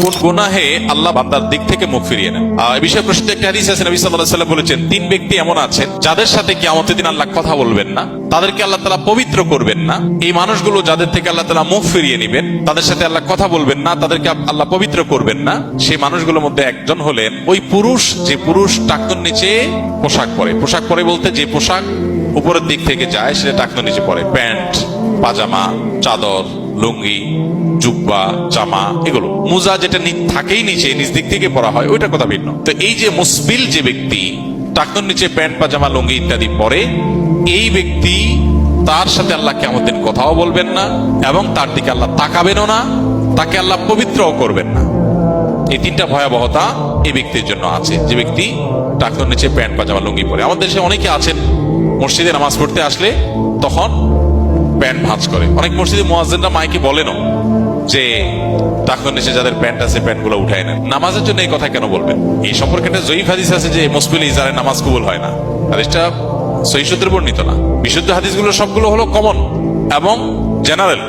কোন গুনাহে আল্লাহ বান্দার দিক থেকে মুখ ফিরিয়ে নেন। এই বিষয়ে প্রসিদ্ধ একটা হাদিস আছে, নবী সাল্লাল্লাহু আলাইহি ওয়াসাল্লাম বলেছেন, তিন ব্যক্তি এমন আছেন যাদের সাথে কিয়ামতের দিন আল্লাহ কথা বলবেন না, তাদেরকে আল্লাহ তাআলা পবিত্র করবেন না। এই মানুষগুলো যাদের থেকে আল্লাহ তাআলা মুখ ফিরিয়ে নেবেন, তাদের সাথে আল্লাহ কথা বলবেন না, তাদেরকে আল্লাহ পবিত্র করবেন না। সেই মানুষগুলোর মধ্যে একজন হলেন ওই পুরুষ, যে পুরুষ টাকনুর নিচে পোশাক পরে। পোশাক পরে বলতে যে পোশাক উপরের দিক থেকে যায় সেটা টাকনুর নিচে পরে, প্যান্ট, পাজামা, চাদর, লুঙ্গি, জুব্বা, জামা, এগুলো। মুজা যেটা থাকেই নিচে, নিচ দিক থেকে পরা হয়, ওইটা কথা ভিন্ন। তো এই যে মুসবিল যে ব্যক্তি টাকনুর নিচে প্যান্ট, পাজামা, লুঙ্গি ইত্যাদি পরে, এই ব্যক্তি তার সাথে আল্লাহ কিয়ামতের দিন কথাও বলবেন না এবং তার দিকে আল্লাহ তাকাবেনও না, তাকে আল্লাহ পবিত্রও করবেন না। এই তিনটা ভয়াবহতা এই ব্যক্তির জন্য আছে, যে ব্যক্তি টাকনুর নিচে প্যান্ট, পাজামা, লুঙ্গি পরে। আমাদের দেশে অনেকে আছেন মসজিদে নামাজ পড়তে আসলে তখন প্যান্ট ভাঁজ করে। অনেক মসজিদে মুয়াজ্জিনরা মাইকে বলেনও যে টাকনুর নিচে যাদের প্যান্ট আছে প্যান্ট গুলো উঠায় নেন। নামাজের জন্য এই কথা কেন বলবেন? এই সম্পর্কে একটা জয়ীফ হাদিস আছে যে মুসবিল ইজারে নামাজ কবুল হয় না। হাদিসটা সহিহ সূত্রে বর্ণিত না। বিশুদ্ধ হাদিসগুলো সবগুলো হলো কমন এবং জেনারেল,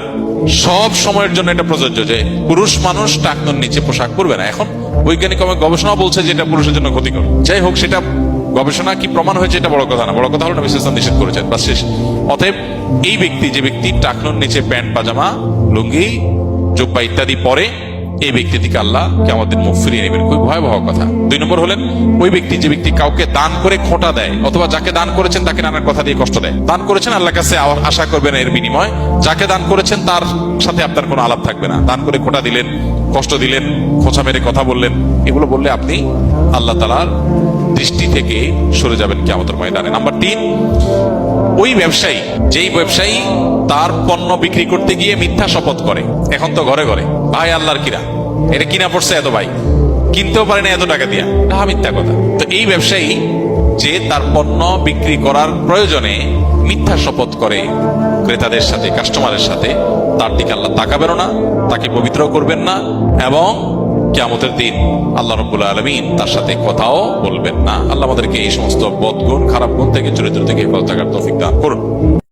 সব সময়ের জন্য এটা প্রযোজ্য যে পুরুষ মানুষ টাকনুর নিচে পোশাক পরবে না। এখন বৈজ্ঞানিক গবেষণা বলছে যে এটা পুরুষের জন্য ক্ষতিকর। যাই হোক, সেটা গবেষণা কি প্রমাণ হয়েছে এটা বড় কথা না, বড় কথা হলো নবী সাল্লাল্লাহু আলাইহি ওয়াসাল্লাম নিষেধ করেছেন, বাস শেষ। অতএব এই ব্যক্তি, যে ব্যক্তি টাকনুর নিচে প্যান্ট, পাজামা, লুঙ্গি, জুব্বা ইত্যাদি পরে, এই ব্যক্তি থেকে আল্লাহ কিয়ামতের দিন মুখ ফিরিয়ে নেবেন। খুব ভয়াবহ কথা। 2 নম্বর হলেন ওই ব্যক্তি, যে ব্যক্তি কাউকে দান করে খোঁটা দেয়, অথবা যাকে দান করেছেন তাকে নানান কথা দিয়ে কষ্ট দেয়। দান করেছেন, আল্লাহর কাছে আশা করবেন এর বিনিময়। যাকে দান করেছেন তার সাথে আপনার কোনো আলাপ থাকবে না। দান করে খোঁটা দিলেন, কষ্ট দিলেন, খোঁচা মেরে কথা বললেন, এগুলো বললে আপনি আল্লাহ তাআলার দৃষ্টি থেকে সরে যাবেন কিয়ামতের ময়দানে। নাম্বার 3, ওই ব্যবসায়ী, যেই ব্যবসায়ী তার পণ্য বিক্রি করতে গিয়ে মিথ্যা শপথ করে। এখন তো ঘরে ঘরে ভাই আল্লাহর কিরা, এটা কিনা পড়ছে এত, ভাই কিনতেও পারে না এত টাকা দিয়া, মিথ্যা কথা। তো এই ব্যবসায়ী যে তার পণ্য বিক্রি করার প্রয়োজনে মিথ্যা শপথ করে ক্রেতাদের সাথে, কাস্টমারের সাথে, তার দিকে আল্লাহ তাকাবেন না, তাকে পবিত্র করবেন না এবং কিয়ামতের দিন আল্লাহ রাব্বুল আলামিন তার সাথে কথাও বলবেন না। আল্লাহ আমাদেরকে এই সমস্ত বদগুণ, খারাপ গুণ থেকে, চরিত্র থেকে হেফাজত থাকার তৌফিক দান করুন।